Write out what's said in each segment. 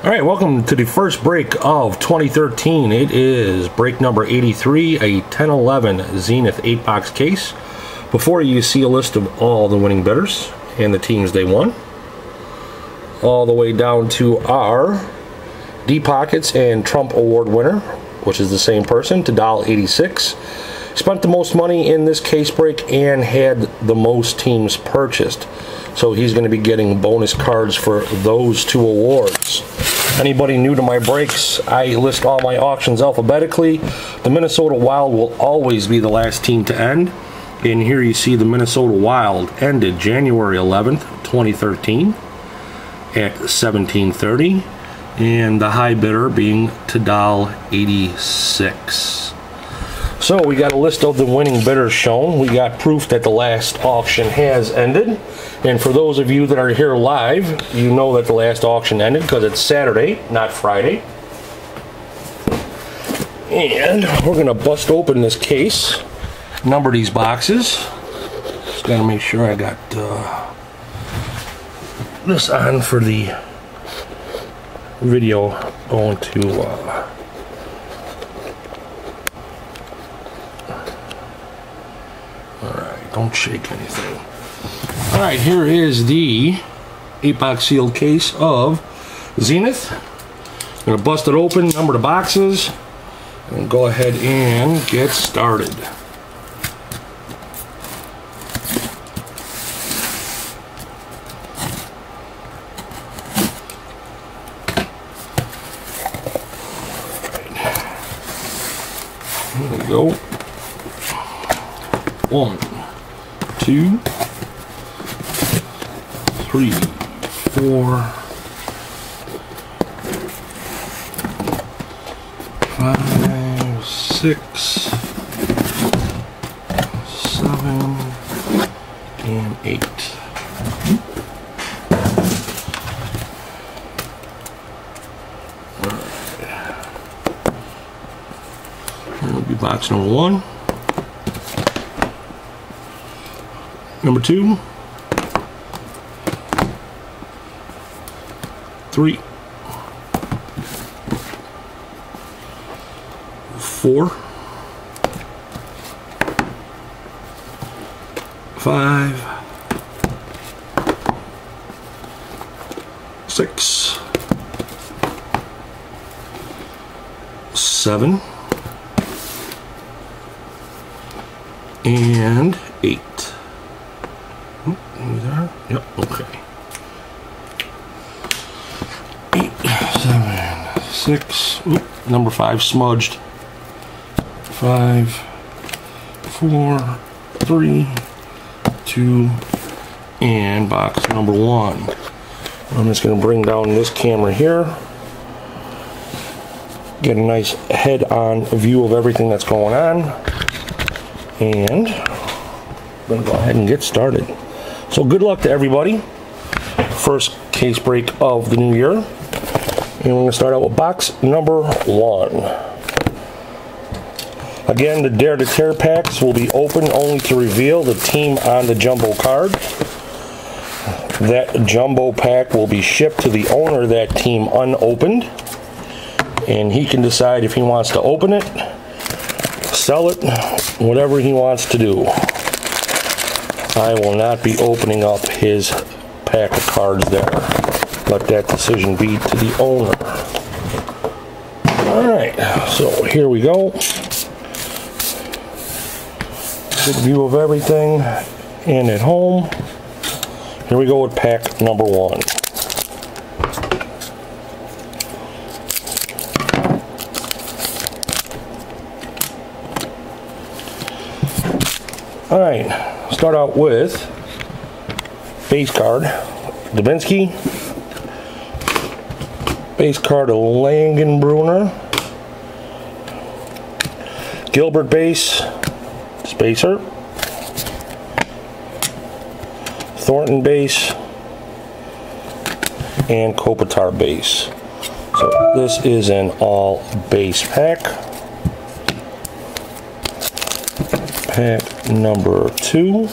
Alright, welcome to the first break of 2013. It is break number 83, a 1011 Zenith 8-box case. Before you see a list of all the winning bidders and the teams they won. All the way down to our Deep Pockets and Trump Award winner, which is the same person, to $1.86. Spent the most money in this case break and had the most teams purchased. So he's going to be getting bonus cards for those two awards. Anybody new to my breaks, I list all my auctions alphabetically. The Minnesota Wild will always be the last team to end. And here you see the Minnesota Wild ended January 11th, 2013 at 17:30. And the high bidder being to $1.86. So we got a list of the winning bidders shown. We got proof that the last auction has ended. And for those of you that are here live, you know that the last auction ended because it's Saturday, not Friday. And we're going to bust open this case, number these boxes. Just got to make sure I got this on for the video going to alright, don't shake anything. Alright, here is the 8-box sealed case of Zenith. I'm going to bust it open, number the boxes, and go ahead and get started. Here we go. 1, 2, 3, 4, 5, 6, 7, and 8. Here will be box number 1. Number 2, 3, 4, 5, 6, 7, and 8. There? Yep, okay. 8, 7, 6, number 5 smudged. 5, 4, 3, 2, and box number 1. I'm just going to bring down this camera here. Get a nice head-on view of everything that's going on. And I'm going to go ahead and get started. So good luck to everybody. First case break of the new year. And we're going to start out with box number 1. Again, the Dare to Tear packs will be open only to reveal the team on the jumbo card. That jumbo pack will be shipped to the owner of that team unopened. And he can decide if he wants to open it, sell it, whatever he wants to do. I will not be opening up his pack of cards there. Let that decision be to the owner. Alright, so here we go. Good view of everything and at home. Here we go with pack number 1. Alright, start out with base card, Dubinsky, base card, Langenbrunner, Gilbert base, Spacer, Thornton base, and Kopitar base. So this is an all base pack. Pack number 2.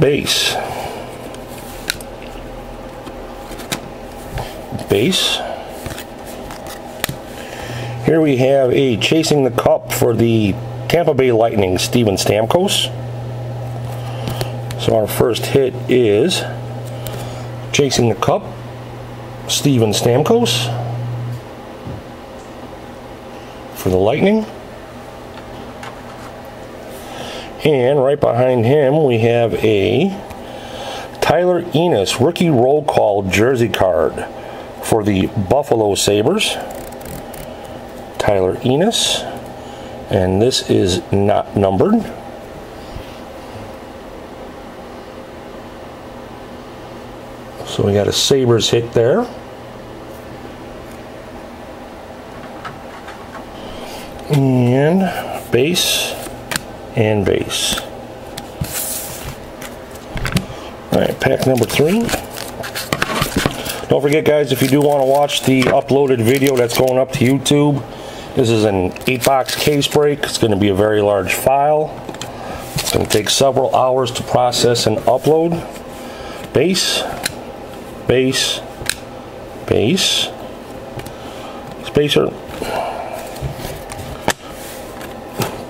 base, base. Here we have a Chasing the Cup for the Tampa Bay Lightning, Steven Stamkos. So our first hit is Chasing the Cup, Steven Stamkos for the Lightning. And right behind him we have a Tyler Ennis rookie roll call jersey card for the Buffalo Sabres. Tyler Ennis, and this is not numbered. So we got a Sabres hit there. And base and base. Alright, pack number 3. Don't forget, guys, if you do want to watch the uploaded video that's going up to YouTube, this is an 8-box case break. It's going to be a very large file. It's going to take several hours to process and upload. Base, base, base, spacer,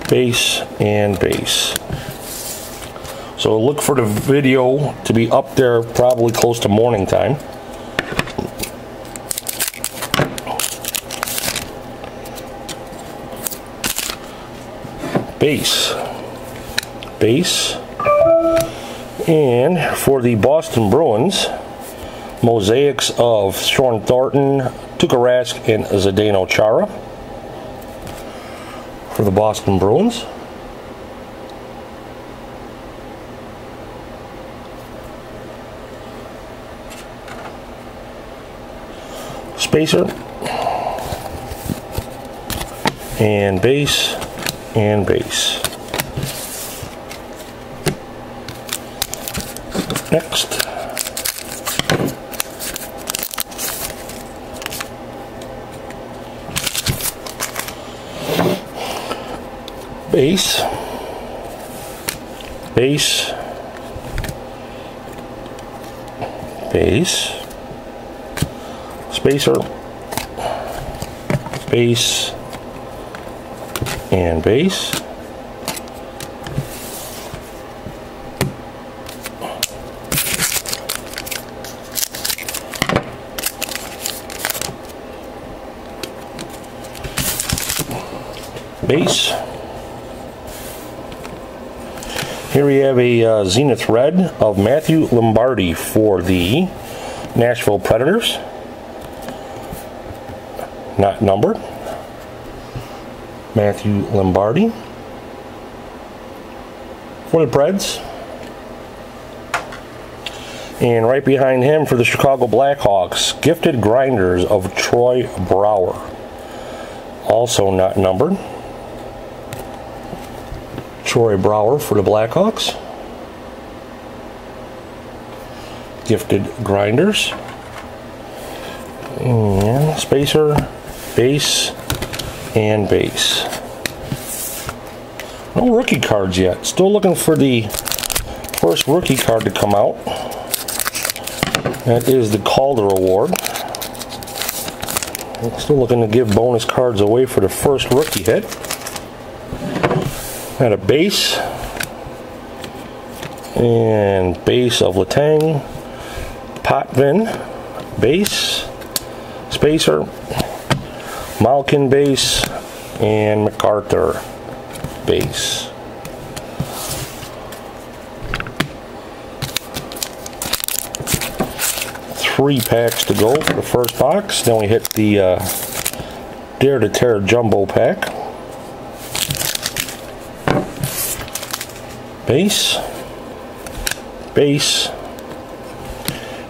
base, and base. So look for the video to be up there probably close to morning time. Base, base, and for the Boston Bruins, mosaics of Sean Thornton, Tuukka Rask, and Zdeno Chara for the Boston Bruins. Spacer, and base, and base. Next, base, base, base, spacer, base, and base. Base. Here we have a Zenith Red of Matthew Lombardi for the Nashville Predators. Not numbered. Matthew Lombardi for the Preds. And right behind him for the Chicago Blackhawks, Gifted Grinders of Troy Brouwer. Also not numbered. Troy Brouwer for the Blackhawks. Gifted Grinders. And spacer, base, and base. No rookie cards yet. Still looking for the first rookie card to come out. That is the Calder Award. Still looking to give bonus cards away for the first rookie hit. Got a base and base of Letang, Potvin, base, spacer, Malkin base, and MacArthur base. Three packs to go for the first box. Then we hit the Dare to Tear Jumbo pack. Base, base.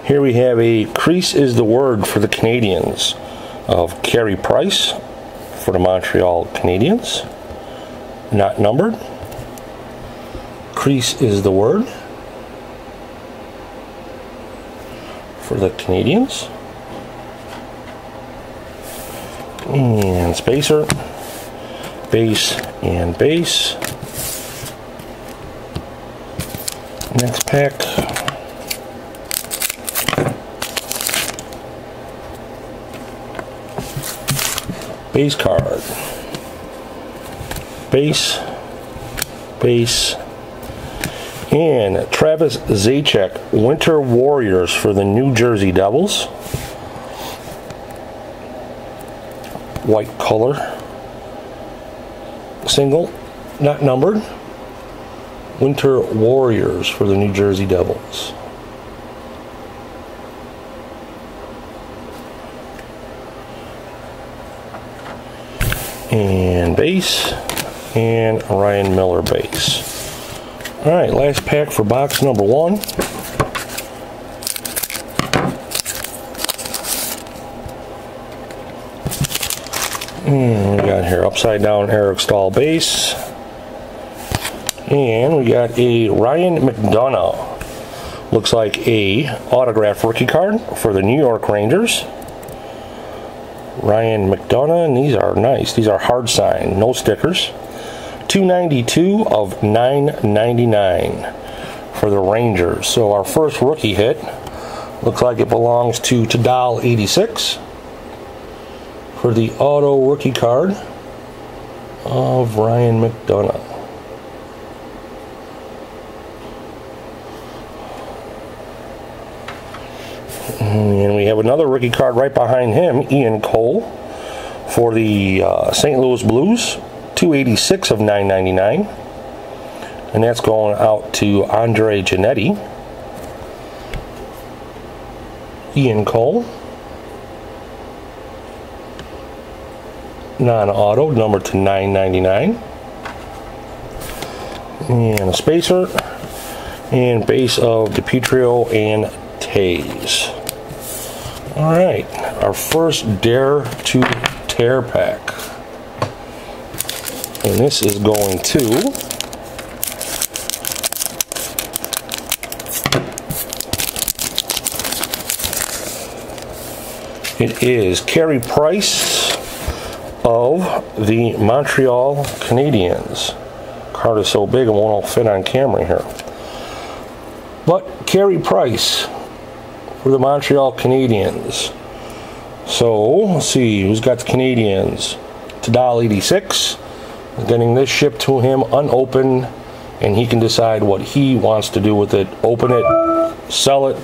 Here we have a Crease is the Word for the Canadians of Carey Price for the Montreal Canadiens. Not numbered. Crease is the Word for the Canadians. And spacer, base, and base. Next pack. Base card. Base. Base. And Travis Zajac, Winter Warriors for the New Jersey Devils. White color. Single, not numbered. Winter Warriors for the New Jersey Devils. And base. And Ryan Miller base. Alright, last pack for box number 1. And we got here upside down Eric Stahl base. And we got a Ryan McDonough. Looks like a autographed rookie card for the New York Rangers. Ryan McDonough, and these are nice. These are hard signed, no stickers. 292 of 999 for the Rangers. So our first rookie hit looks like it belongs to Tadal 86 for the auto rookie card of Ryan McDonough. And we have another rookie card right behind him, Ian Cole for the St. Louis Blues. 286 of 999, and that's going out to Andre Giannetti. Ian Cole, non-auto, numbered to 999, and a spacer, and base of DiPietro and Tays. All right, our first Dare to Tear pack. And this is going to it is Carey Price of the Montreal Canadiens. Card is so big it won't all fit on camera here. But Carey Price for the Montreal Canadiens. So let's see who's got the Canadiens. Tadal 86. Getting this shipped to him unopened, and he can decide what he wants to do with it. Open it, sell it,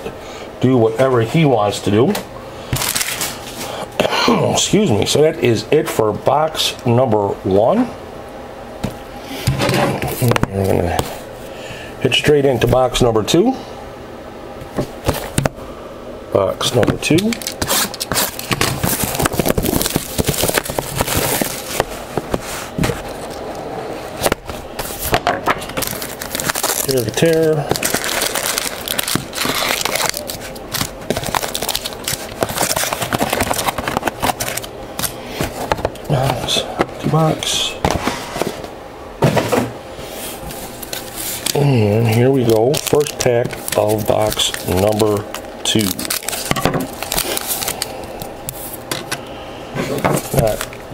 do whatever he wants to do. Excuse me. So that is it for box number 1. We're going to hit straight into box number 2. Box number 2. Tear to tear. Box. And here we go. First pack of box number 2.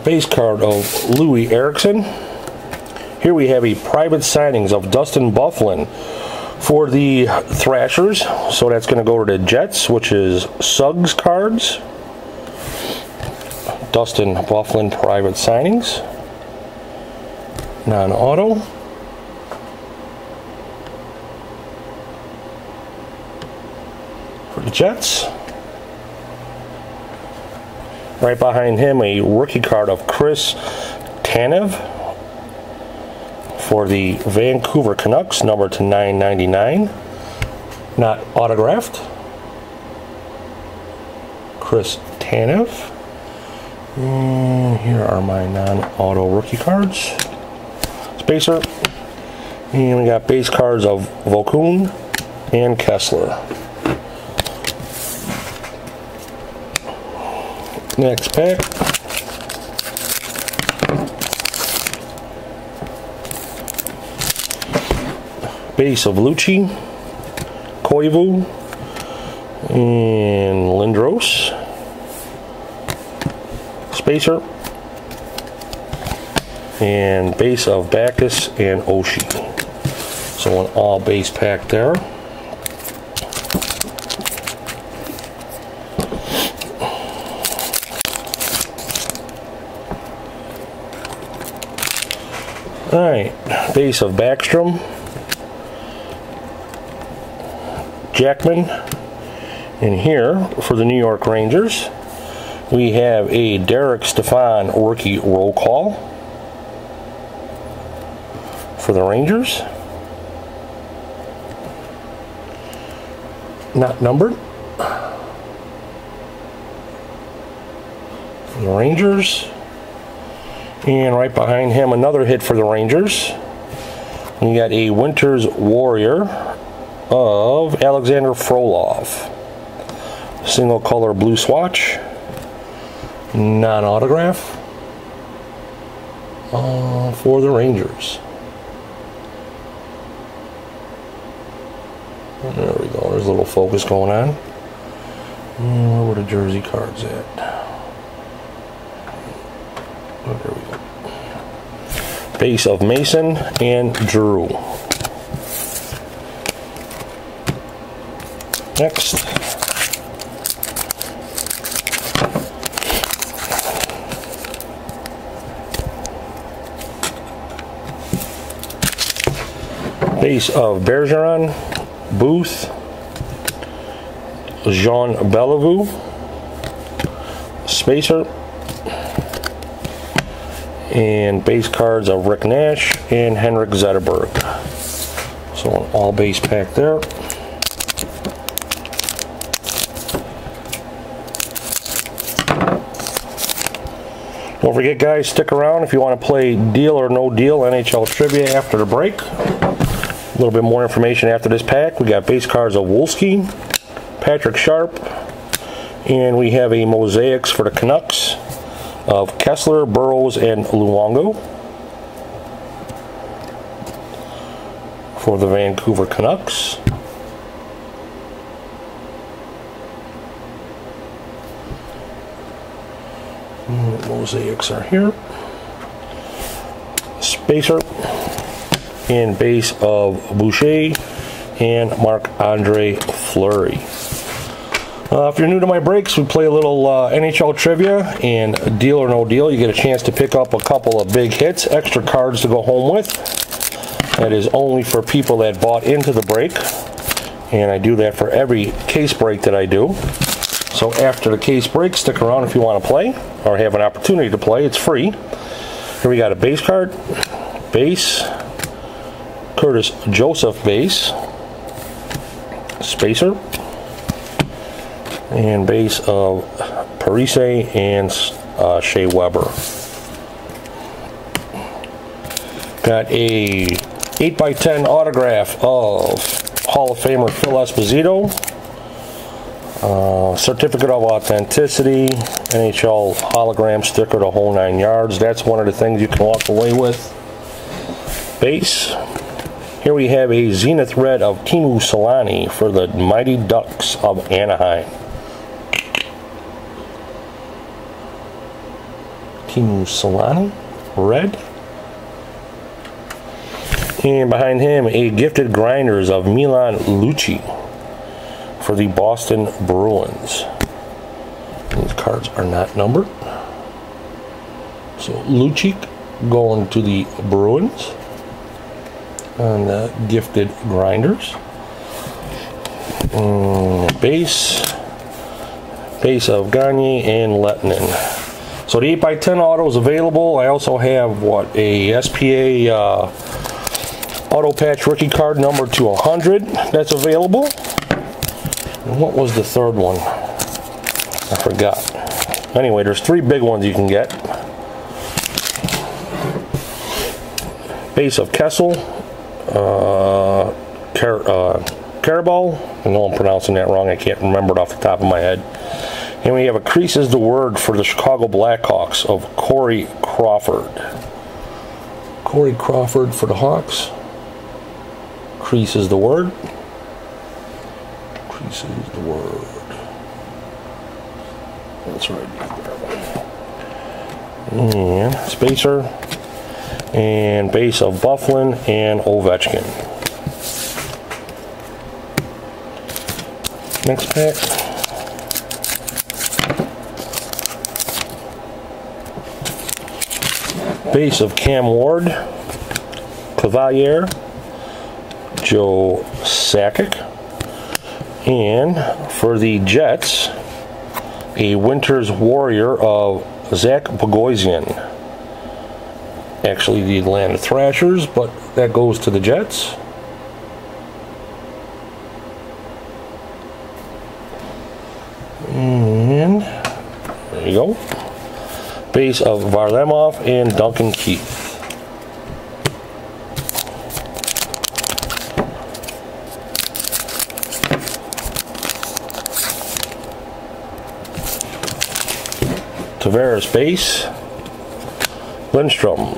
Base card of Louis Eriksson. Here we have a private signings of Dustin Byfuglien for the Thrashers. So that's going to go to the Jets, which is Suggs cards. Dustin Byfuglien private signings. Non-auto. For the Jets. Right behind him, a rookie card of Chris Tanev for the Vancouver Canucks, numbered to 999. Not autographed. Chris Tanev. And here are my non-auto rookie cards. Spacer. And we got base cards of Vokun and Kessler. Next pack. Base of Lucci, Koivu, and Lindros. Spacer. And base of Backus and Oshie. So an all base pack there. Alright, base of Backstrom, Jackman, and here for the New York Rangers we have a Derek Stefan rookie roll call for the Rangers. Not numbered. For the Rangers. And right behind him, another hit for the Rangers. We got a Winter's Warrior of Alexander Frolov. Single color blue swatch. Non-autograph for the Rangers. There we go. There's a little focus going on. Where were the jersey cards at? Oh, there we go. Base of Mason and Drew. Next. Base of Bergeron, Booth, Jean Bellevue, Spacer, and base cards of Rick Nash and Henrik Zetterberg. So an all base pack there. Don't forget, guys, stick around if you want to play Deal or No Deal NHL Trivia after the break. A little bit more information after this pack. We got base cards of Wolski, Patrick Sharp, and we have a mosaics for the Canucks of Kessler, Burrows, and Luongo for the Vancouver Canucks. Mosaics are here. Spacer and base of Boucher and Marc-Andre Fleury. If you're new to my breaks, we play a little NHL trivia and Deal or No Deal. You get a chance to pick up a couple of big hits, extra cards to go home with. That is only for people that bought into the break, and I do that for every case break that I do. So after the case break, stick around if you want to play or have an opportunity to play. It's free. Here we got a base card, base, Curtis Joseph base, Spacer, and base of Parise and Shea Weber. Got a 8x10 autograph of Hall of Famer Phil Esposito. Certificate of Authenticity, NHL hologram sticker, the whole 9 yards. That's one of the things you can walk away with. Base. Here we have a Zenith red of Teemu Selanne for the Mighty Ducks of Anaheim. Teemu Selanne, red. And behind him, a gifted grinders of Milan Lucic for the Boston Bruins. These cards are not numbered. So Lucic going to the Bruins on the gifted grinders. Base of Gagne and Lettinen. So the 8x10 auto is available. I also have a SPA auto patch rookie card number to 100 that's available. And what was the third one? I forgot. Anyway, there's 3 big ones you can get. Base of Kessel, Carabao. I know I'm pronouncing that wrong. I can't remember it off the top of my head. And we have a crease is the word for the Chicago Blackhawks of Corey Crawford. Corey Crawford for the Hawks. Crease is the word. Crease is the word. That's right. And Spacer. And base of Bufflin and Ovechkin. Next pack. Base of Cam Ward, Cavalier, Joe Sakic, and for the Jets, a Winter's Warrior of Zach Bogosian. Actually the Atlanta Thrashers, but that goes to the Jets. And there you go. Base of Varlamov and Duncan Keith. Tavares base, Lindstrom,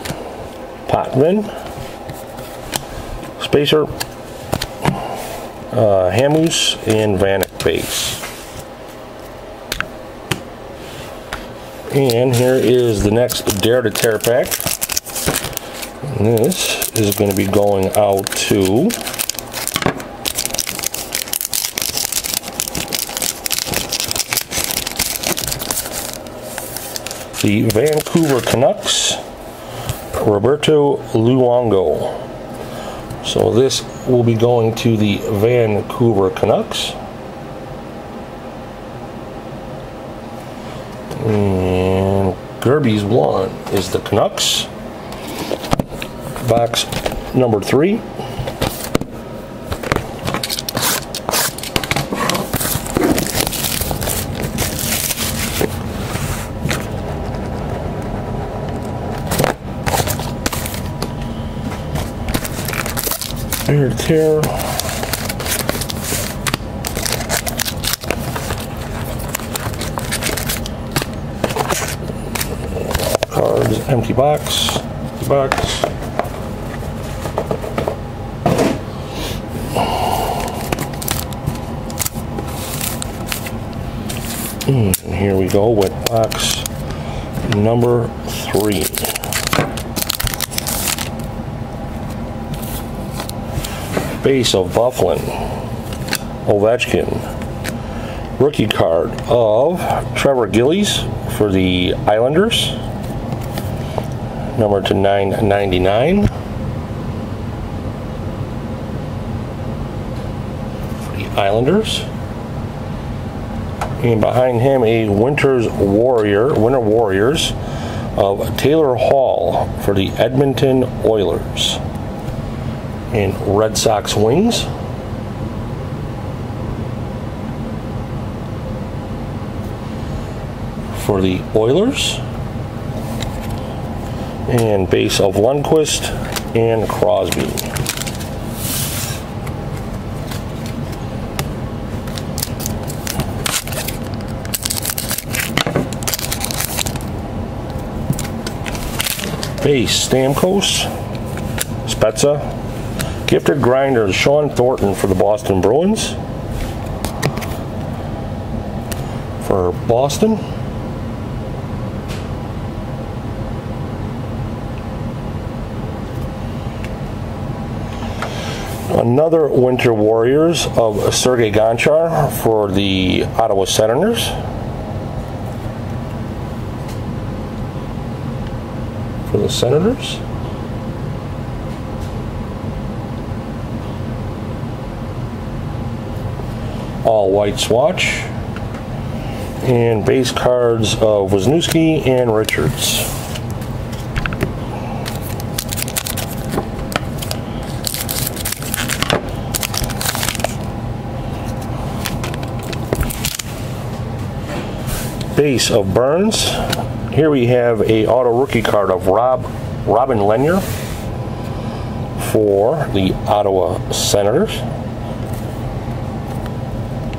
Potvin, Spacer, Hamus, and Vanek base. And here is the next Dare to Tear pack. And this is going to be going out to the Vancouver Canucks, Roberto Luongo. So this will be going to the Vancouver Canucks. And Gerby's one is the Canucks. Box number 3. Here, tear. Cards, empty box. And here we go with box number 3. Base of Bufflin, Ovechkin, rookie card of Trevor Gillies for the Islanders, number to 999. For the Islanders. And behind him a Winter Warriors of Taylor Hall for the Edmonton Oilers. And Red Sox wings. For the Oilers. And base of Lundqvist and Crosby. Base Stamkos, Spezza. Gifted Grinders, Sean Thornton for the Boston Bruins. For Boston. Another Winter Warriors of Sergei Gonchar for the Ottawa Senators. For the Senators. All white swatch. And base cards of Wisniewski and Richards. Base of Burns. Here we have a auto rookie card of Robin Lehner for the Ottawa Senators,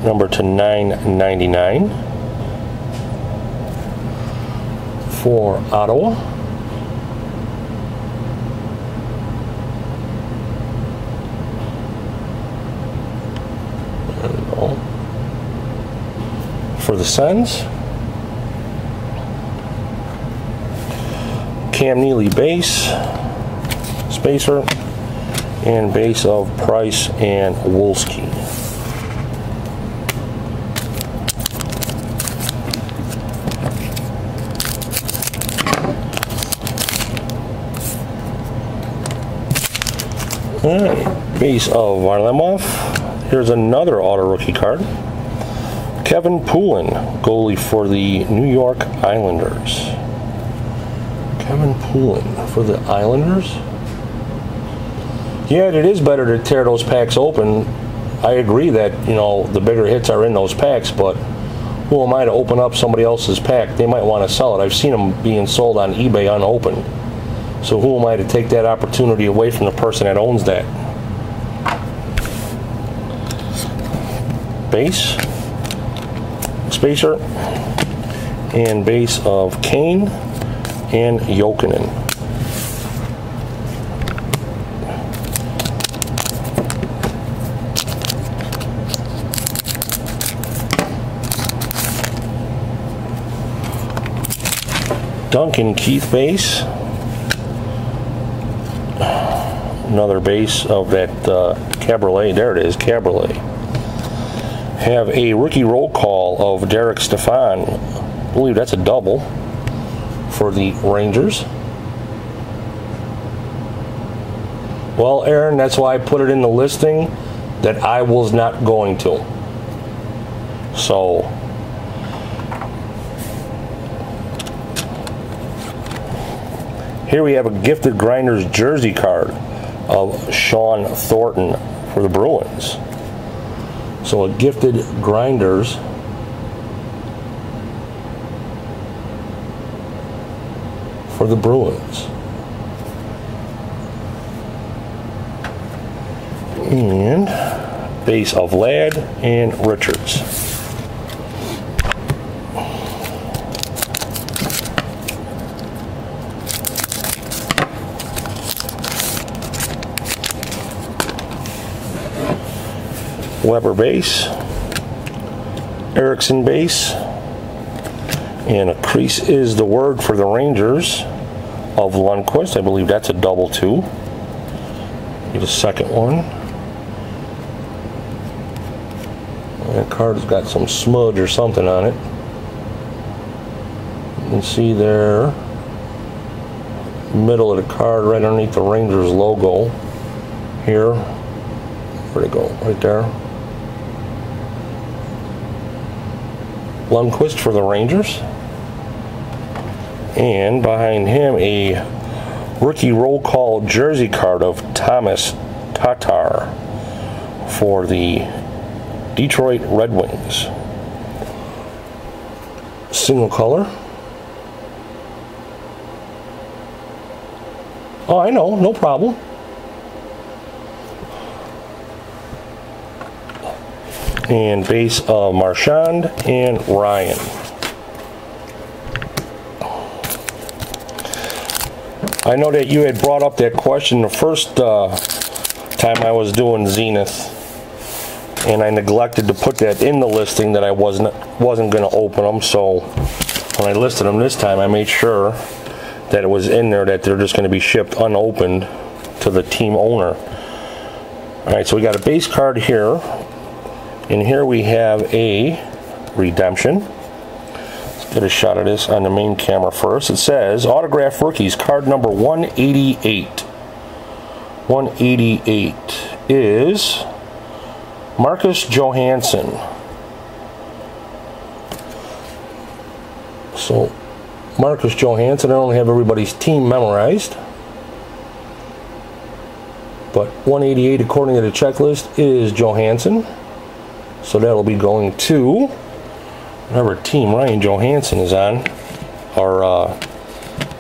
number to 999 for Ottawa. There we go. For the Sens, Cam Neely base, Spacer, and base of Price and Wolski. Alright, base of Varlamov. Here's another auto rookie card. Kevin Poulin, goalie for the New York Islanders. Kevin Poulin for the Islanders? Yeah, it is better to tear those packs open. I agree that, you know, the bigger hits are in those packs, but who am I to open up somebody else's pack? They might want to sell it. I've seen them being sold on eBay unopened. So who am I to take that opportunity away from the person that owns that? Base, Spacer, and base of Kane and Jokinen. Duncan Keith base. Another base of that Cabriolet. There it is, Cabriolet. Have a rookie roll call of Derek Stefan. I believe that's a double for the Rangers. Well, Aaron, that's why I put it in the listing that I was not going to. So, here we have a gifted Grinders jersey card of Sean Thornton for the Bruins. So a gifted Grinders for the Bruins. And base of Ladd and Richards. Weber base, Erickson base, and a crease is the word for the Rangers of Lundqvist. I believe that's a double too. Get a second one. That card has got some smudge or something on it. You can see there, middle of the card, right underneath the Rangers logo here. Where'd it go? Right there. Lundqvist for the Rangers, and behind him a rookie roll call jersey card of Thomas Tatar for the Detroit Red Wings. Single color. Oh, I know, no problem. And base of Marchand and Ryan. I know that you had brought up that question the first time I was doing Zenith, and I neglected to put that in the listing that I wasn't going to open them. So when I listed them this time, I made sure that it was in there that they're just going to be shipped unopened to the team owner. All right, so we got a base card here. And here we have a redemption. Let's get a shot of this on the main camera first. It says, Autograph Rookies, card number 188. 188 is Marcus Johansson. So, Marcus Johansson, I don't have everybody's team memorized. But 188, according to the checklist, is Johansson. So that'll be going to whatever team Ryan Johansson is on, or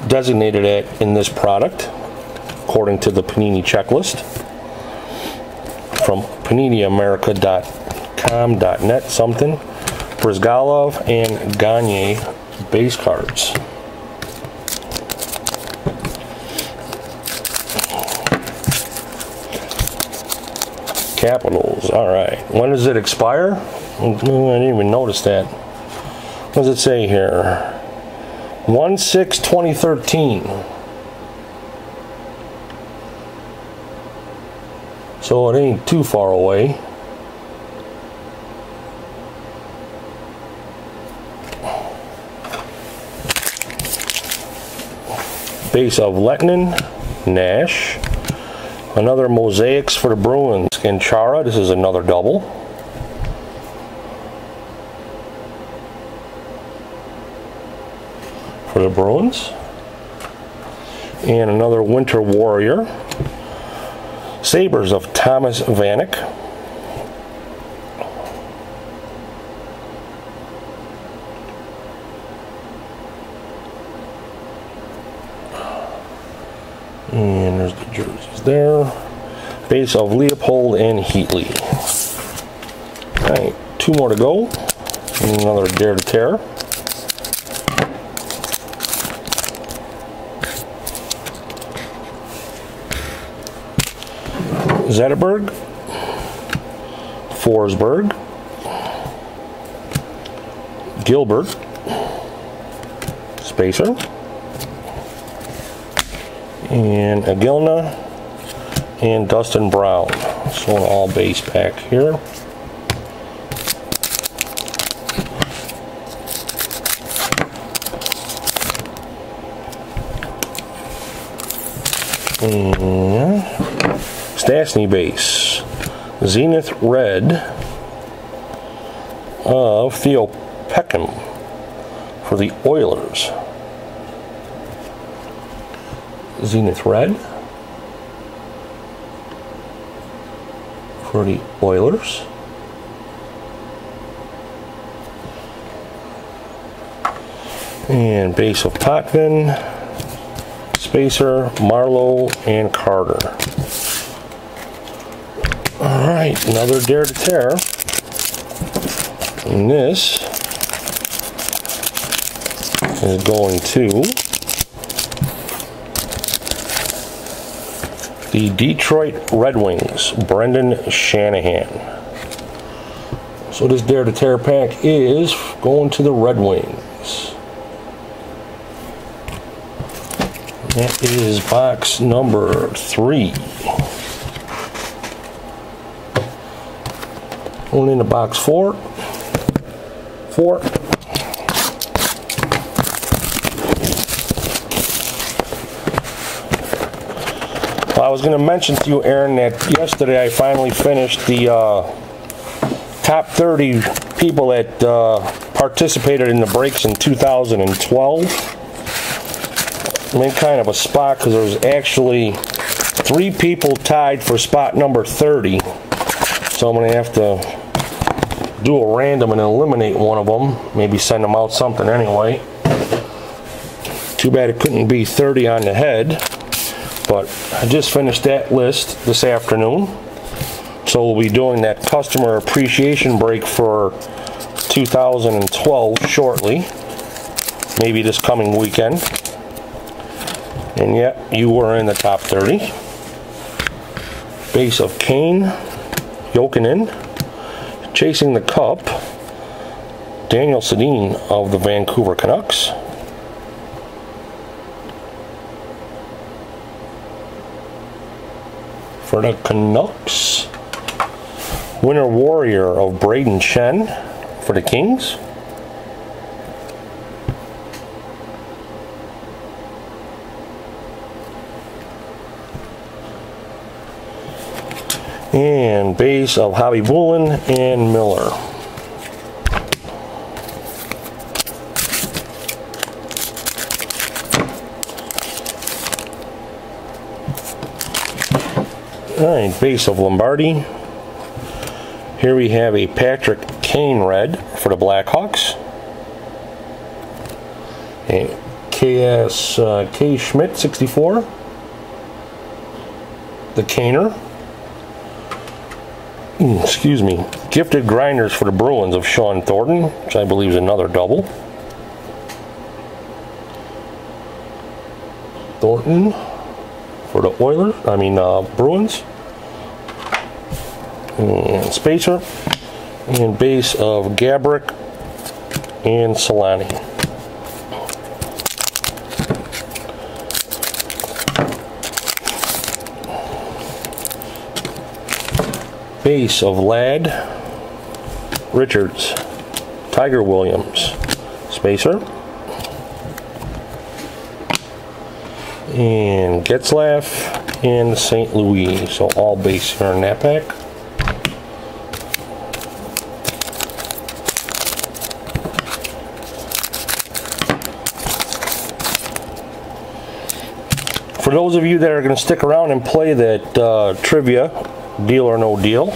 designated at in this product, according to the Panini checklist from PaniniAmerica.com.net something. Brizgalov and Gagne base cards. Capitals. All right. When does it expire? I didn't even notice that. What does it say here? 1/6/2013. So it ain't too far away. Base of Lettinen, Nash, Another Mosaics for the Bruins. Scanchara, this is another double. For the Bruins. And another Winter Warrior. Sabres of Thomas Vanek. And there's the jerseys there. Base of Leopold and Heatley. Alright, 2 more to go. And another Dare to Tear. Zetterberg, Forsberg, Gilbert, Spacer, and Agilna, and Dustin Brown. So an all base pack here. And Stastny base. Zenith red of Theo Peckham for the Oilers. Zenith red for the Oilers. And base of Potvin, Spacer, Marlowe, and Carter. Alright, another Dare to Tear. And this is going to the Detroit Red Wings, Brendan Shanahan. So this Dare to Tear pack is going to the Red Wings. That is box number 3. Going into box 4. Well, I was going to mention to you, Aaron, that yesterday I finally finished the top 30 people that participated in the breaks in 2012. I'm in kind of a spot because there was actually 3 people tied for spot number 30. So I'm going to have to do a random and eliminate one of them. Maybe send them out something anyway. Too bad it couldn't be 30 on the head. But I just finished that list this afternoon. So we'll be doing that customer appreciation break for 2012 shortly. Maybe this coming weekend. And yet, you were in the top 30. Base of Kane, Jokinen, chasing the cup, Daniel Sedin of the Vancouver Canucks. For the Canucks, Winter Warrior of Braden Shen for the Kings. And base of Hobby Bullen and Miller. Alright, base of Lombardi. Here we have a Patrick Kane red for the Blackhawks. A K Schmidt 64. The Kaner. Excuse me, Gifted Grinders for the Bruins of Sean Thornton, which I believe is another double. Thornton for the Oilers, Bruins. And Spacer. And base of Gabrick and Solani. Base of Ladd, Richards, Tiger Williams, Spacer, and Getzlaff, and St. Louis. So all base here in that pack. For those of you that are going to stick around and play that trivia, Deal or No Deal.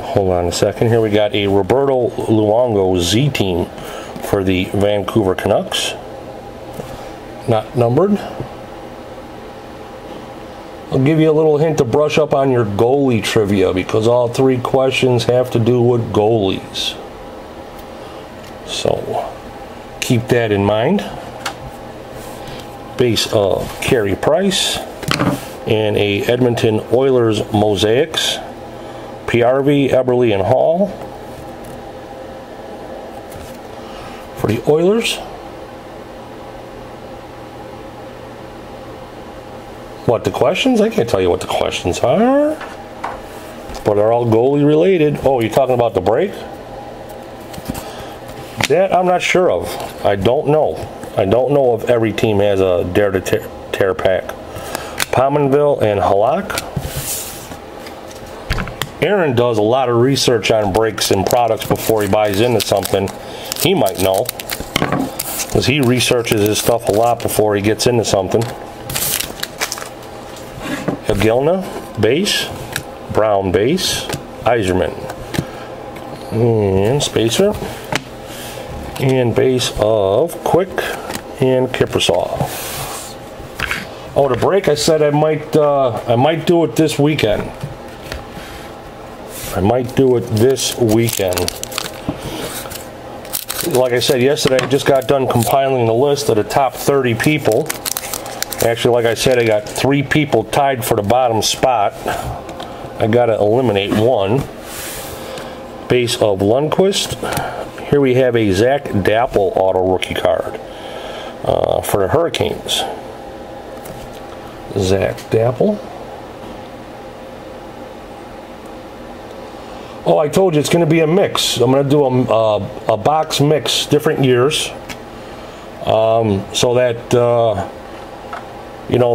Hold on a second. Here we got a Roberto Luongo Z team for the Vancouver Canucks. Not numbered. I'll give you a little hint to brush up on your goalie trivia because all 3 questions have to do with goalies. So keep that in mind. Base of Carey Price and a Edmonton Oilers Mosaics, PRV, Eberle, and Hall for the Oilers. What the questions? I can't tell you what the questions are, but they're all goalie related. Oh, you're talking about the break? That I'm not sure of. I don't know. I don't know if every team has a Dare to Tear pack. Pominville and Halak. Aaron does a lot of research on breaks and products before he buys into something. He might know, because he researches his stuff a lot before he gets into something. Agilna, base. Brown, base. Iserman. And Spacer. And base of Quick and Kiprusoff. Oh, the break, I said I might do it this weekend. I might do it this weekend. Like I said yesterday, I just got done compiling the list of the top 30 people. Actually, like I said, I got 3 people tied for the bottom spot. I got to eliminate 1. Base of Lundqvist. Here we have a Zach Dapple auto rookie card for the Hurricanes. Zach Dapple. Oh, I told you it's going to be a mix. I'm going to do a box mix, different years, so that you know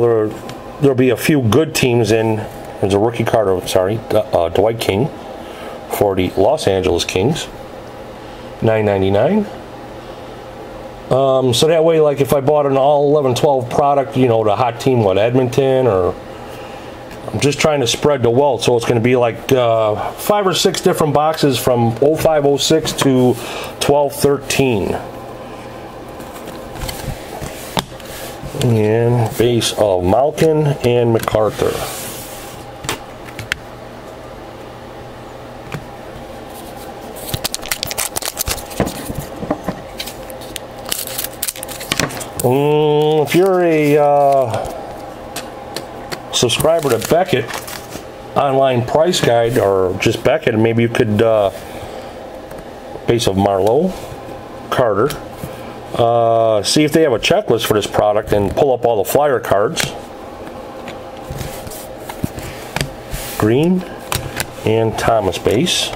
there'll be a few good teams in. There's a rookie card of Dwight King for the Los Angeles Kings. $9.99. So that way, like if I bought an all 11-12 product, you know, the hot team, what, Edmonton, or I'm just trying to spread the wealth, so it's going to be like 5 or 6 different boxes from 05-06 to 12-13. And base of Malkin and MacArthur. If you're a subscriber to Beckett online price guide, or just Beckett, maybe you could base of Marlowe, Carter, see if they have a checklist for this product and pull up all the flyer cards. Green and Thomas base.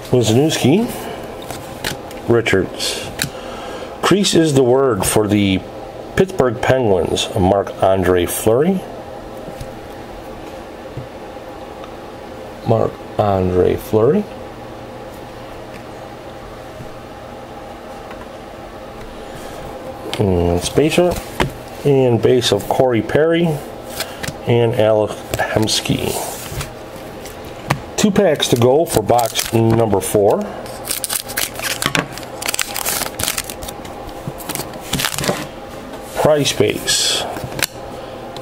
Wisniewski, Richards. Crease is the word for the Pittsburgh Penguins. Marc-Andre Fleury. Marc-Andre Fleury. And Spacer. And base of Corey Perry and Alec Hemsky. 2 packs to go for box number 4. Price base.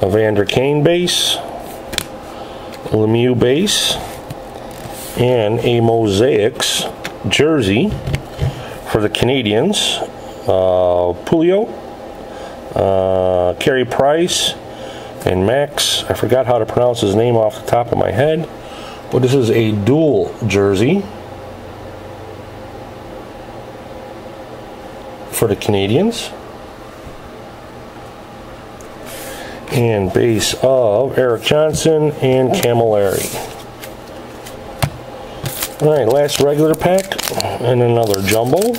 Evander Kane base. Lemieux base. And a Mosaics jersey for the Canadians. Pulio. Carey Price. And Max. I forgot how to pronounce his name off the top of my head. But this is a dual jersey for the Canadians. And base of Eric Johnson and Camilleri. Alright, last regular pack and another jumbo.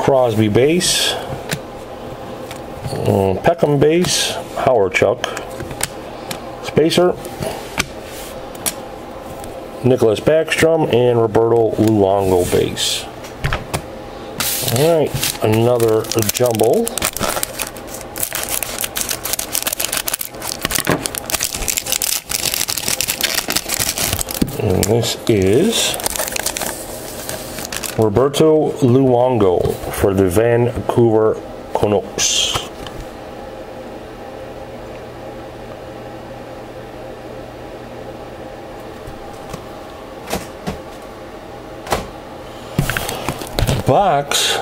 Crosby base. Peckham base. Howard Chuck. Spacer. Nicholas Backstrom and Roberto Luongo base. Alright, another jumbo. And this is Roberto Luongo for the Vancouver Canucks. Box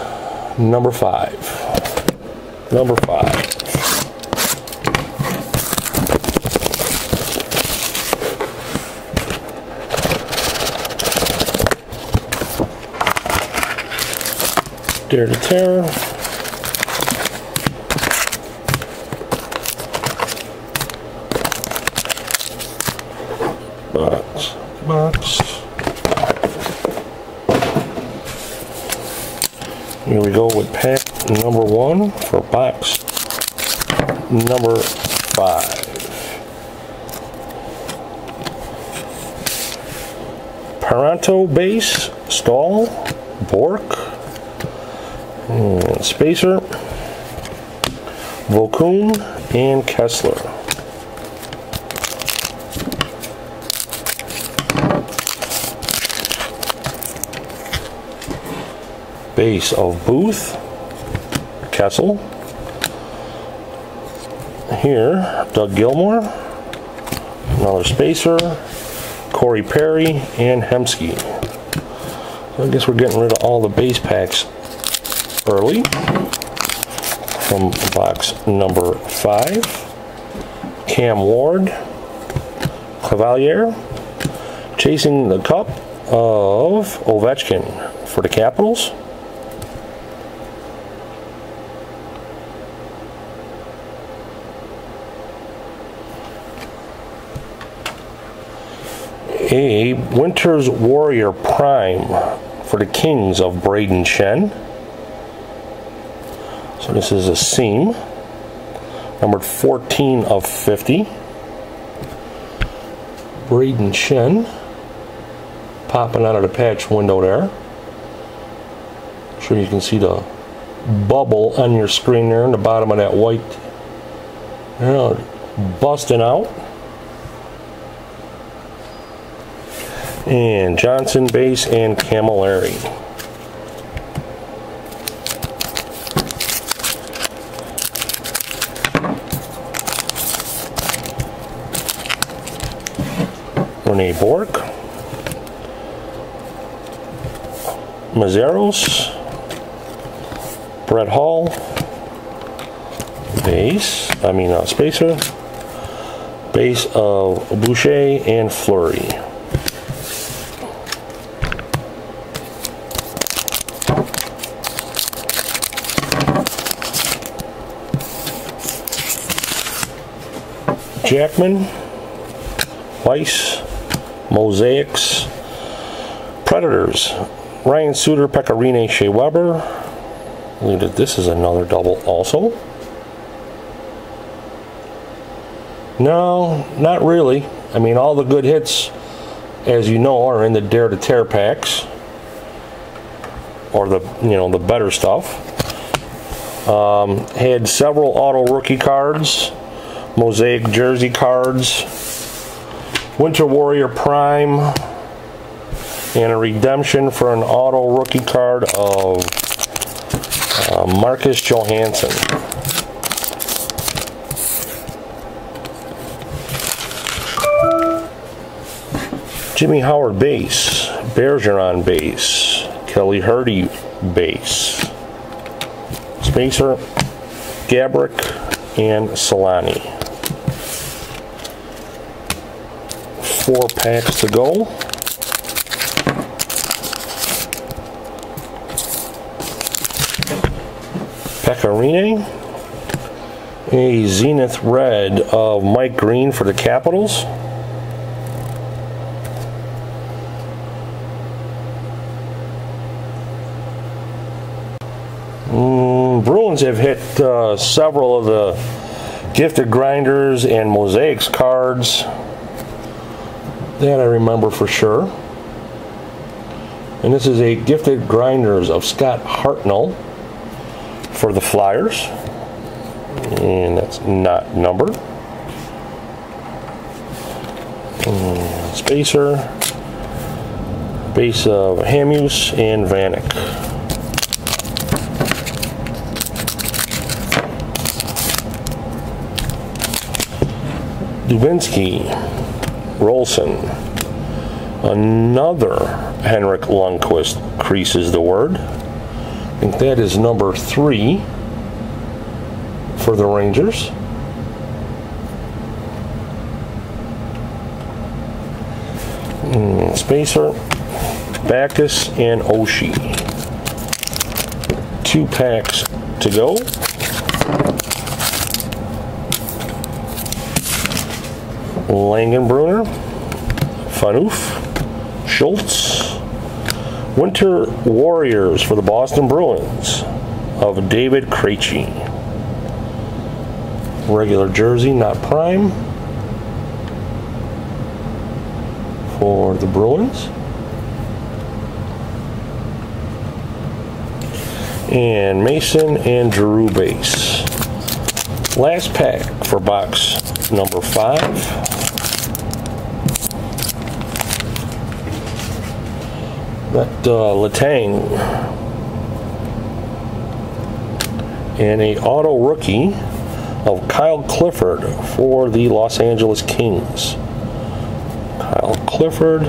number 5. Number 5. Dare to Terror. Box. Here we go with pack number 1 for box number 5. Paranto base, Stahl, Bork, and Spacer, Volkun, and Kessler. Base of Booth, Kessel. Here, Doug Gilmour, another Spacer, Corey Perry, and Hemsky. So I guess we're getting rid of all the base packs early from box number 5. Cam Ward, Cavalier, chasing the cup of Ovechkin for the Capitals. A Winter's Warrior Prime for the Kings of Braden Shen. So this is a seam, numbered 14 of 50. Braden Shen popping out of the patch window there. I'm sure you can see the bubble on your screen there in the bottom of that white, busting out. And Johnson base and Camilleri. Rene Bork. Mazzeros. Brett Hall. Spacer. Base of Boucher and Fleury. Jackman, Weiss, Mosaics, Predators, Ryan Suter, Pecorine, Shea Weber. Look at this, is another double also. No, not really. I mean, all the good hits, as you know, are in the Dare to Tear packs, or the the better stuff. Had several auto rookie cards. Mosaic jersey cards, Winter Warrior Prime, and a redemption for an auto rookie card of Marcus Johansson. Jimmy Howard base, Bergeron base, Kelly Hurdy base, Spacer, Gabrick, and Solani. 4 packs to go. Pecorine. A Zenith red of Mike Green for the Capitals. Bruins have hit several of the gifted grinders and mosaics cards. That I remember for sure. And this is a gifted grinders of Scott Hartnell for the Flyers. And that's not numbered. Spacer. Base of Hamus and Vanek. Dubinsky, Rolson, another Henrik Lundqvist creases the word. I think that is number 3 for the Rangers. Spacer, Backus, and Oshie. 2 packs to go. Langenbrunner, Phaneuf, Schultz, Winter Warriors for the Boston Bruins of David Krejci. Regular jersey, not prime, for the Bruins. And Mason and Giroux base. Last pack for box number 5. That Letang and a auto rookie of Kyle Clifford for the Los Angeles Kings. Kyle Clifford.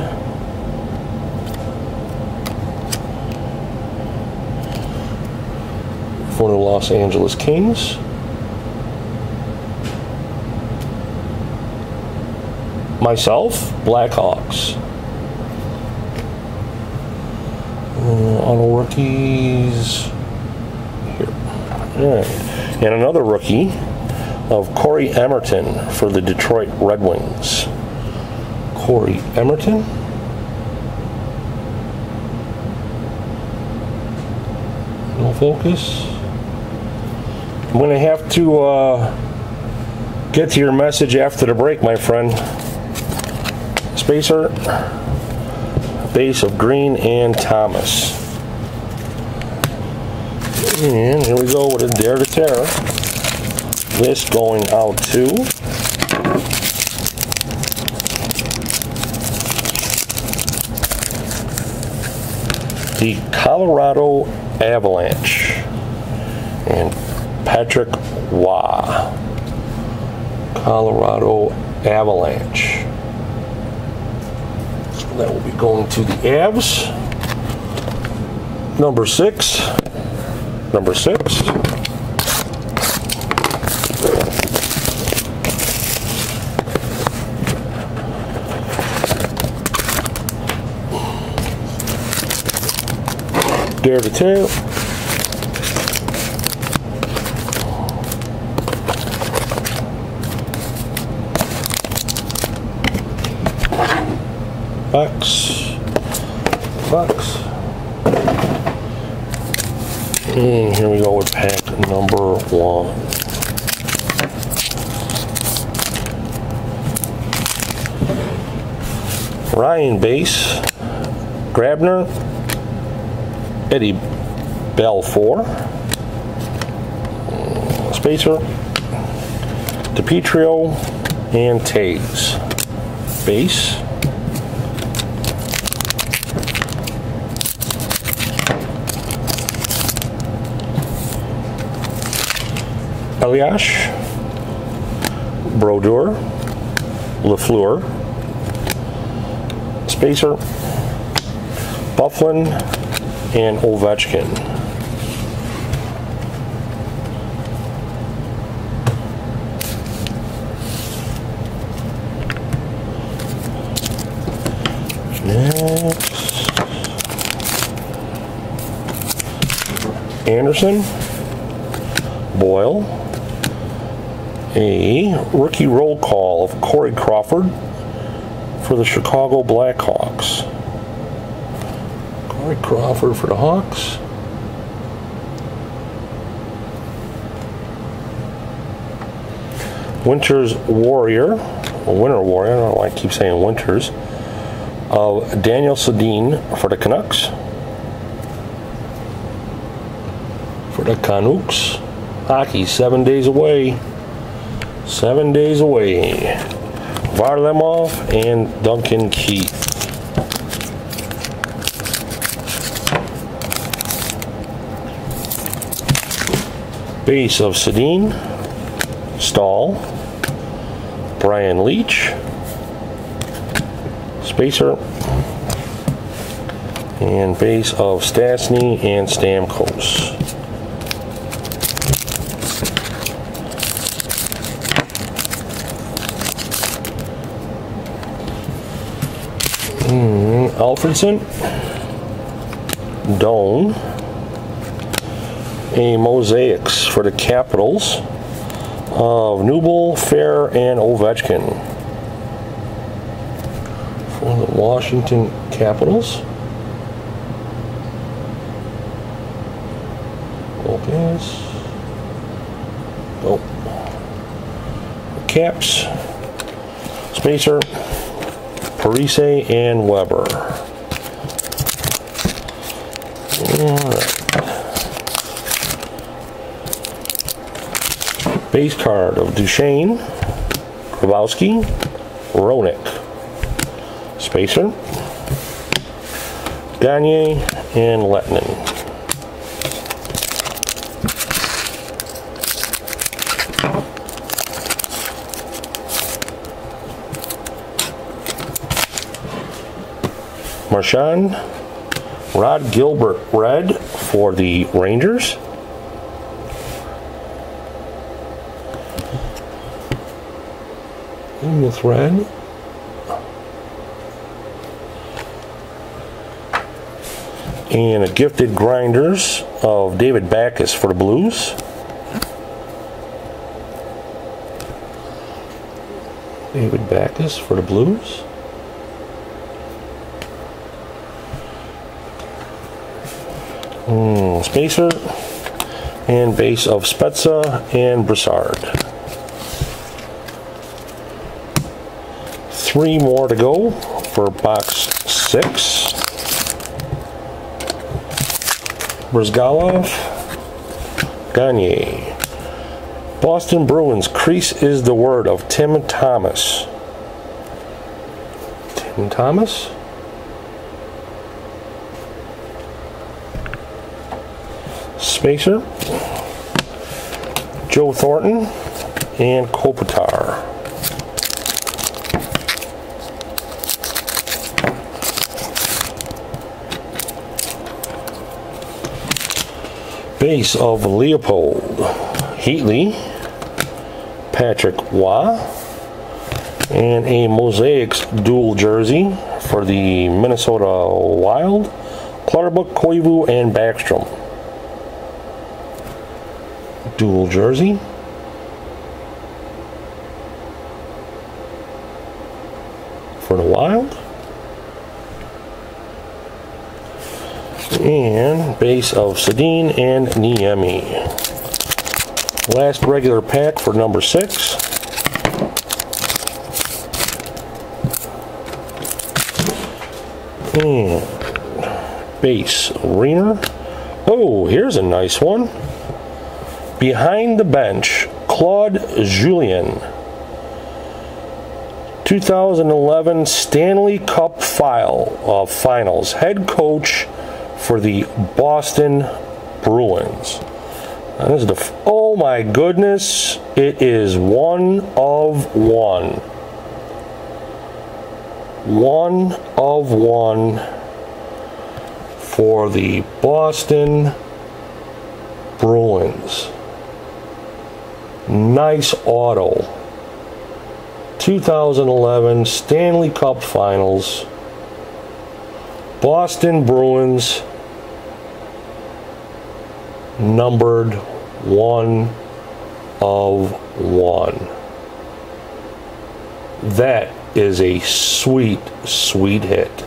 For the Los Angeles Kings. Myself, Blackhawks. Auto rookies here. Alright. And another rookie of Corey Emerton for the Detroit Red Wings. Corey Emerton. No focus. I'm going to have to get to your message after the break, my friend. Spacer. Base of Green and Thomas. And here we go with a Dare to Tear. This going out to the Colorado Avalanche and Patrick Waugh. Colorado Avalanche. That will be going to the Avs. Number 6. Number 6. Dare to Tear. Box. And here we go with pack number 1. Ryan base, Grabner, Eddie Belfour, Spacer, DiPietro, and Taves. Base. Eliash, Brodeur, Lafleur, Spacer, Bufflin, and Ovechkin. Next, Anderson, Boyle. A rookie roll call of Corey Crawford for the Chicago Blackhawks. Corey Crawford for the Hawks. Winter Warrior, I don't know why I keep saying Winters, of Daniel Sedin for the Canucks. For the Canucks. Hockey 7 days away. 7 days away. Varlamov and Duncan Keith. Base of Sedin, Stahl, Brian Leach, Spacer, and base of Stastny and Stamkos. Alfredson, Doan, a mosaics for the Capitals of Newble, Fair, and Ovechkin. For the Washington Capitals. Lopez. Oh. Caps. Spacer. Parise and Weber. Alright. Base card of Duchesne, Grabowski, Roenick, Spacer, Gagne, and Lettinen. Marchand, Rod Gilbert red for the Rangers. With red. And a gifted grinders of David Backes for the Blues. David Backes for the Blues. Spacer and base of Spezza and Brassard. 3 more to go for box 6. Brizgalov, Gagne. Boston Bruins, crease is the word of Tim Thomas. Tim Thomas? Spacer, Joe Thornton, and Kopitar. Base of Leopold, Heatley, Patrick Waugh, and a Mosaics dual jersey for the Minnesota Wild, Clutterbuck, Koivu, and Backstrom. Dual jersey. For the Wild. And base of Sedin and Niemi. Last regular pack for number 6. And base Reamer. Oh, here's a nice one. Behind the bench, Claude Julien. 2011 Stanley Cup Finals head coach for the Boston Bruins. Now this is the oh my goodness, it is 1 of 1. 1 of 1 for the Boston Bruins. Nice auto. 2011 Stanley Cup Finals. Boston Bruins. Numbered 1 of 1. That is a sweet, sweet hit.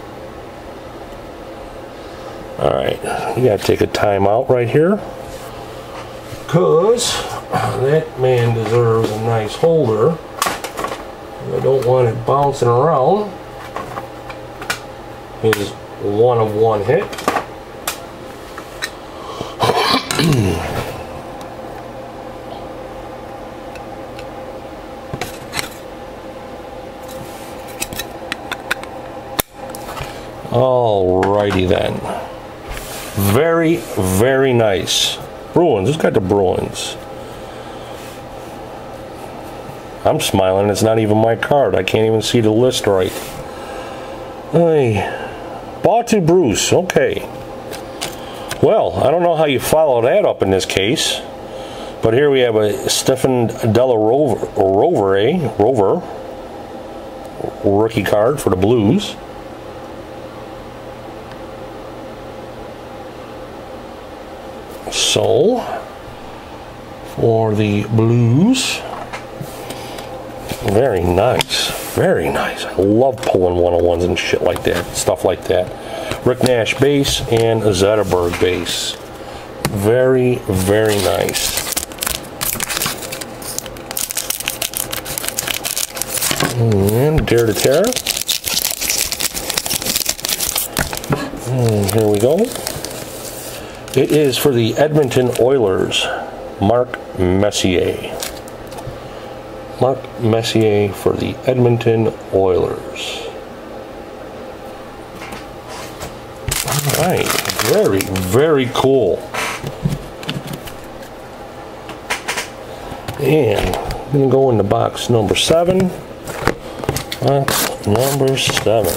Alright, you gotta take a time out right here, because that man deserves a nice holder. I don't want it bouncing around. His 1 of 1 hit. Alrighty then. Very, very nice. Bruins, who's got the Bruins? I'm smiling, it's not even my card. I can't even see the list right. Hey. Batu Bruce, okay. Well, I don't know how you follow that up in this case. But here we have a Stefan Della Rover rookie card for the Blues. So, for the Blues, very nice, very nice. I love pulling 101s and shit like that, stuff like that. Rick Nash base and Zetterberg base. Very, very nice. And Dare to Terror. And here we go. It is for the Edmonton Oilers, Mark Messier. Mark Messier for the Edmonton Oilers. Alright, very, very cool. And I'm going to go into box number 7. Box number 7.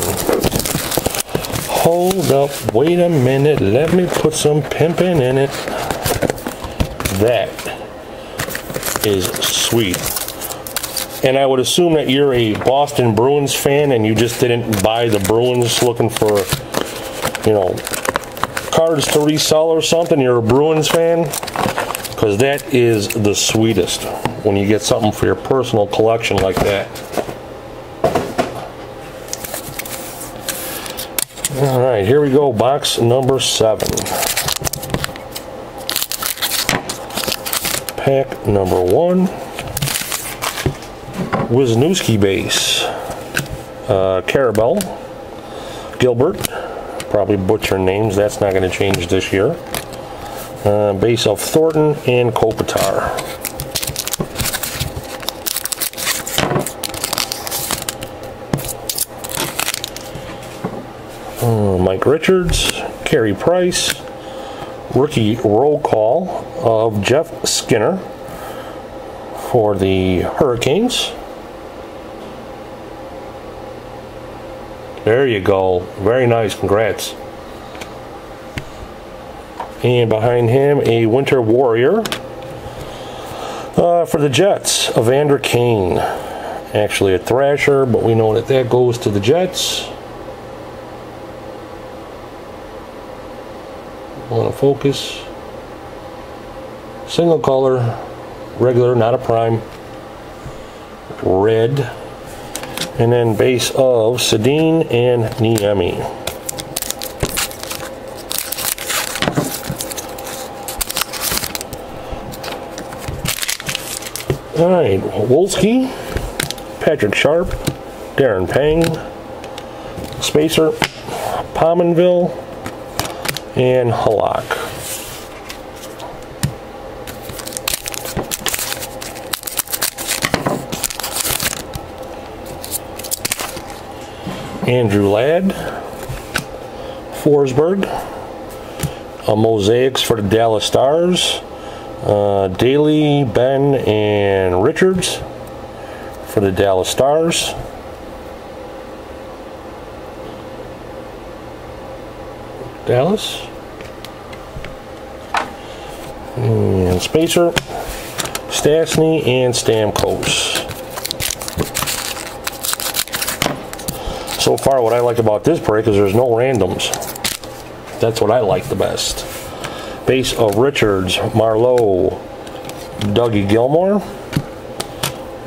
Hold up, wait a minute, let me put some pimping in it. That is sweet. And I would assume that you're a Boston Bruins fan and you just didn't buy the Bruins looking for, you know, cards to resell or something. You're a Bruins fan, because that is the sweetest when you get something for your personal collection like that. Alright, here we go, box number 7. Pack number 1. Wisniewski base. Carabel. Gilbert. Probably butchering names, that's not going to change this year. Base of Thornton and Kopitar. Mike Richards, Carey Price, rookie roll call of Jeff Skinner for the Hurricanes. There you go. Very nice. Congrats. And behind him, a Winter Warrior for the Jets, Evander Kane. Actually a Thrasher, but we know that that goes to the Jets. Want to focus. Single color, regular, not a prime. Red. And then base of Sedin and Niemi. Alright, Wolski, Patrick Sharp, Darren Pang, Spacer, Pominville, and Halak. Andrew Ladd, Forsberg, Mosaics for the Dallas Stars, Daly, Ben, and Richards for the Dallas Stars. Dallas. And Spacer, Stastny, and Stamkos. So far, what I like about this break is there's no randoms. That's what I like the best. Base of Richards, Marleau, Dougie Gilmore,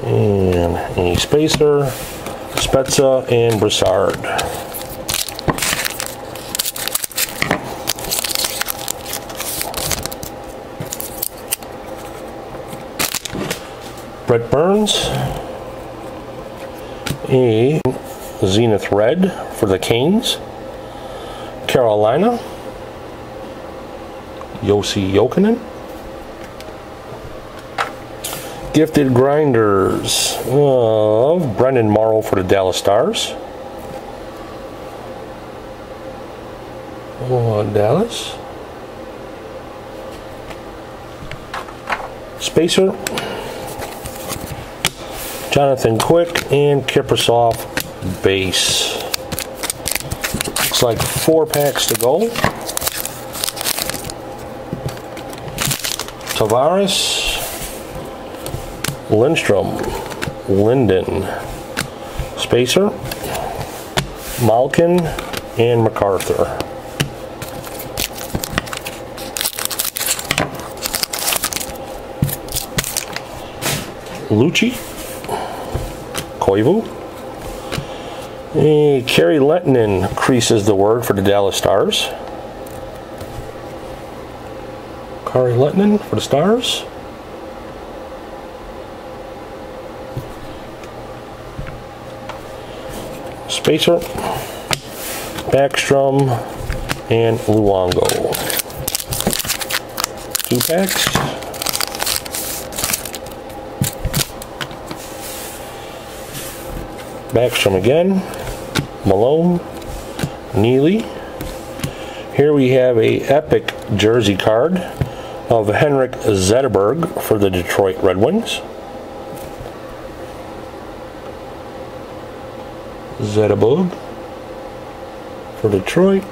and a Spacer, Spezza, and Broussard. Brett Burns, a Zenith Red for the Canes, Carolina, Yossi Jokinen, Gifted Grinders of Brendan Morrow for the Dallas Stars, Dallas, Spacer, Jonathan Quick, and Kiprasov base. Looks like 4 packs to go. Tavares, Lindstrom, Linden, Spacer, Malkin, and MacArthur. Lucci, Koivu, Kerry Lettinen creases the word for the Dallas Stars. Kerry Lettinen for the Stars. Spacer, Backstrom, and Luongo. 2 packs. Backstrom again, Malone, Neely. Here we have a epic jersey card of Henrik Zetterberg for the Detroit Red Wings. Zetterberg for Detroit.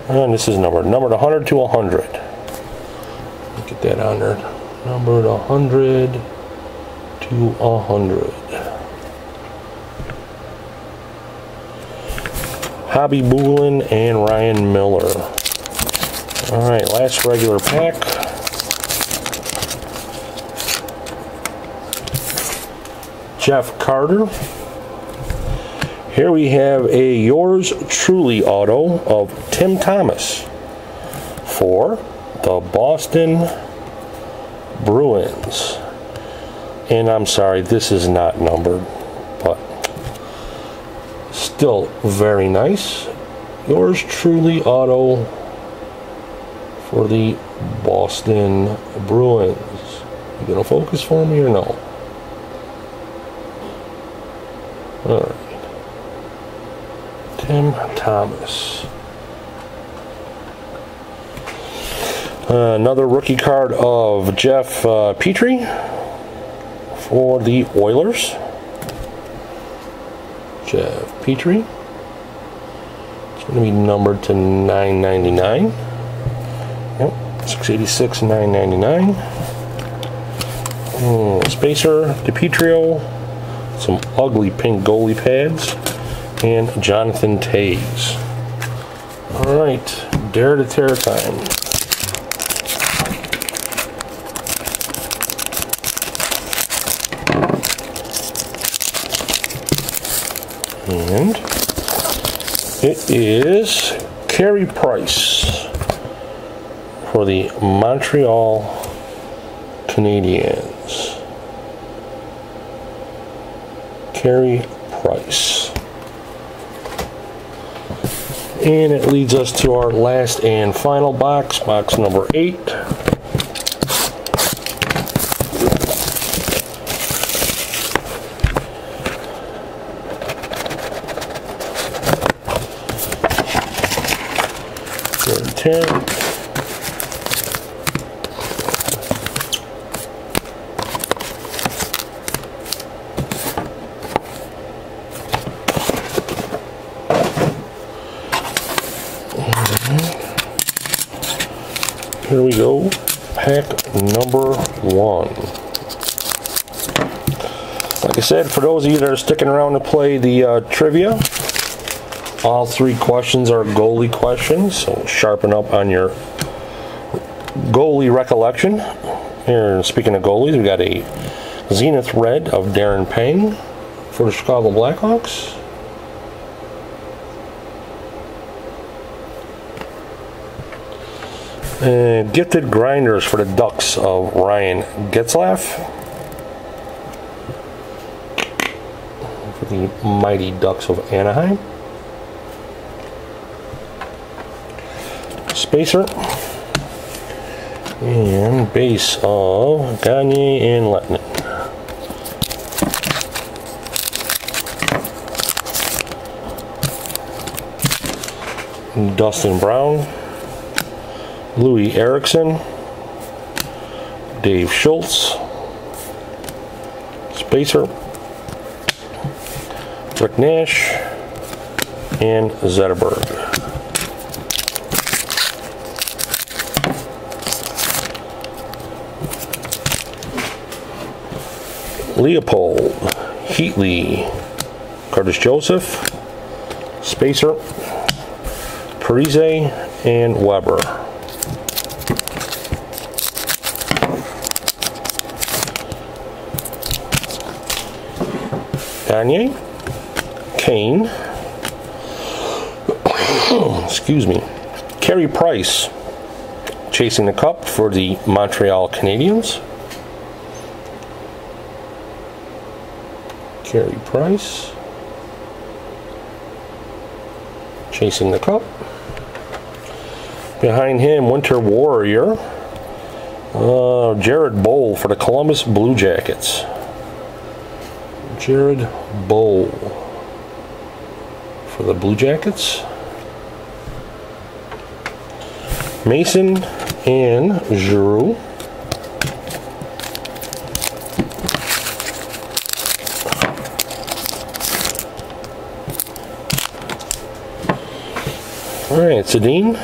And this is numbered 100 to 100. Get that on there. Numbered 100 to 100. Hobby Boolin and Ryan Miller. Alright, last regular pack. Jeff Carter. Here we have a Yours Truly auto of Tim Thomas for the Boston Bruins. And I'm sorry, this is not numbered, but still very nice. Yours Truly auto for the Boston Bruins. You gonna focus for me or no? Alright. Tim Thomas. Another rookie card of Jeff Petrie for the Oilers. Jeff Petrie. It's going to be numbered to 999. Yep, 686, 999. Spacer, DiPietro. Some ugly pink goalie pads. And Jonathan Toews. Alright, Dare to Tear time. And it is Carey Price for the Montreal Canadiens. Carey Price. And it leads us to our last and final box, box number 8. Third 10. Here we go, pack number 1. Like I said, for those of you that are sticking around to play the trivia, all 3 questions are goalie questions, so sharpen up on your goalie recollection. Here, speaking of goalies, we got a Zenith red of Darren Pang for the Chicago Blackhawks. And gifted grinders for the Ducks of Ryan Getzlaff for the Mighty Ducks of Anaheim. Spacer and base of Gagne and Lettinen. Dustin Brown, Louis Erickson, Dave Schultz, Spacer, Rick Nash, and Zetterberg. Leopold, Heatley, Curtis Joseph, Spacer, Parise, and Weber. Gagne, Kane, excuse me, Carey Price, chasing the cup for the Montreal Canadiens. Carey Price, chasing the cup. Behind him, Winter Warrior, Jared Bowl for the Columbus Blue Jackets. Jared Bowl for the Blue Jackets. Mason and Giroux. All right, Sedin.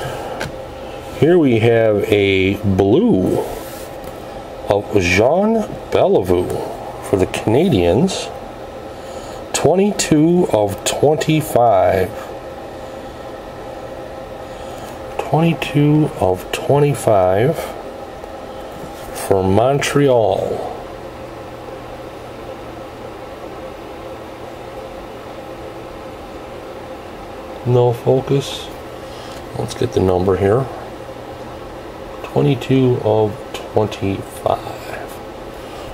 Here we have a blue of Jean Bellevue for the Canadiens. 22 of 25. 22 of 25 for Montreal. No focus. Let's get the number here. 22 of 25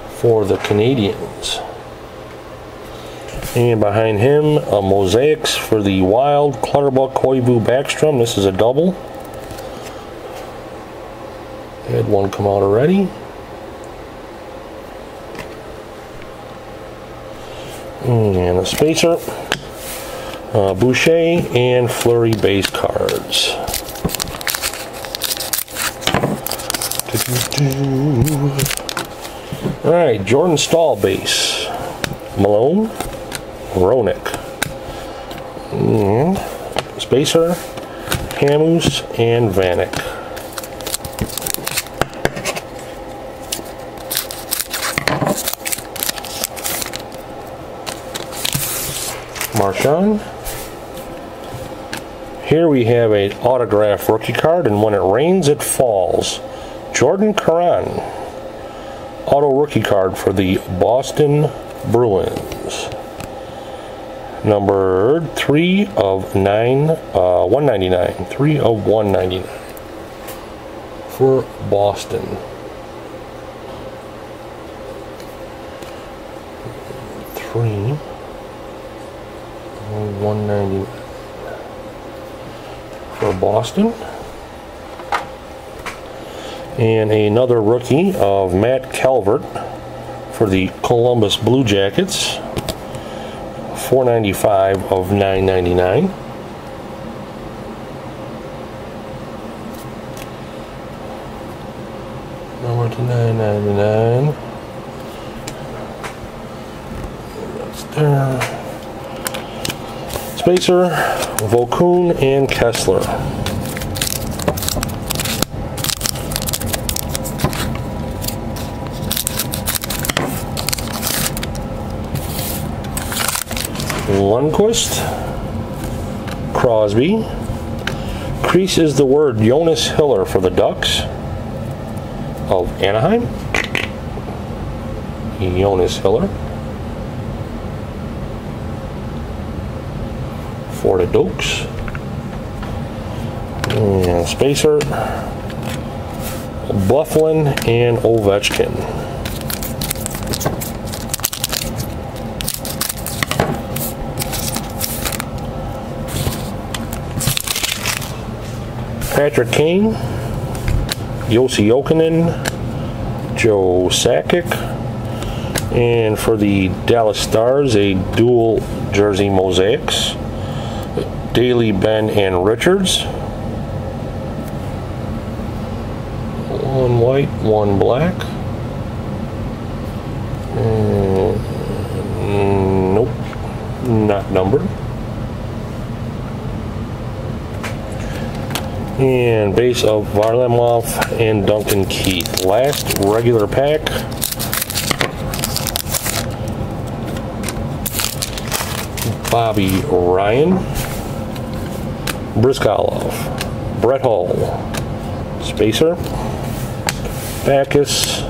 for the Canadiens. And behind him, a Mosaics for the Wild, Clutterbuck, Koivu, Backstrom. This is a double. Had one come out already. And a Spacer, Boucher, and Fleury base cards. All right, Jordan Stahl base. Malone, Roenick, Spacer, Hamus, and Vanek. Marchand. Here we have an autograph rookie card, and when it rains, it falls. Jordan Caron, auto rookie card for the Boston Bruins. Number 3 of 9, 199. 3 of 199 for Boston. 3 of 199 for Boston. And another rookie of Matt Calvert for the Columbus Blue Jackets. 495 of 999. Number to 999. That's there. Spacer, Vokun, and Kessler. Lundqvist, Crosby. Crease is the word. Jonas Hiller for the Ducks of Anaheim. Jonas Hiller. For the Dokes. And Spacer, Bufflin, and Ovechkin. Patrick Kane, Jussi Jokinen, Joe Sakic, and for the Dallas Stars, a dual jersey mosaics, Daly, Ben, and Richards. One white, one black. Nope, not numbered. And base of Varlamov and Duncan Keith. Last regular pack. Bobby Ryan, Briskalov, Brett Hull, Spacer, Backus,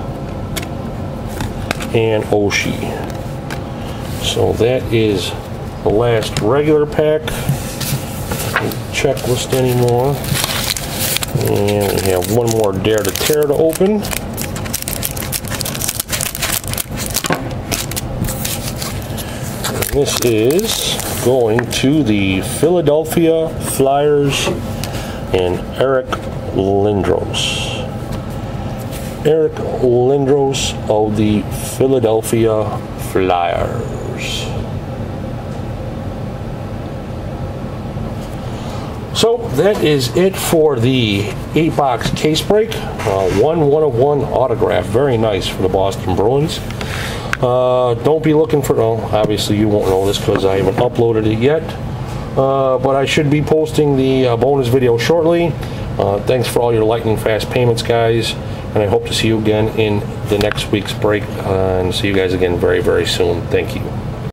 and Oshie. So that is the last regular pack. Checklist anymore. And we have one more Dare to Tear to open. And this is going to the Philadelphia Flyers and Eric Lindros. Eric Lindros of the Philadelphia Flyers. So that is it for the 8-box case break. One of one autograph. Very nice for the Boston Bruins. Don't be looking for, well, obviously you won't know this because I haven't uploaded it yet. But I should be posting the bonus video shortly. Thanks for all your lightning fast payments, guys. And I hope to see you again in the next week's break. And see you guys again very, very soon. Thank you.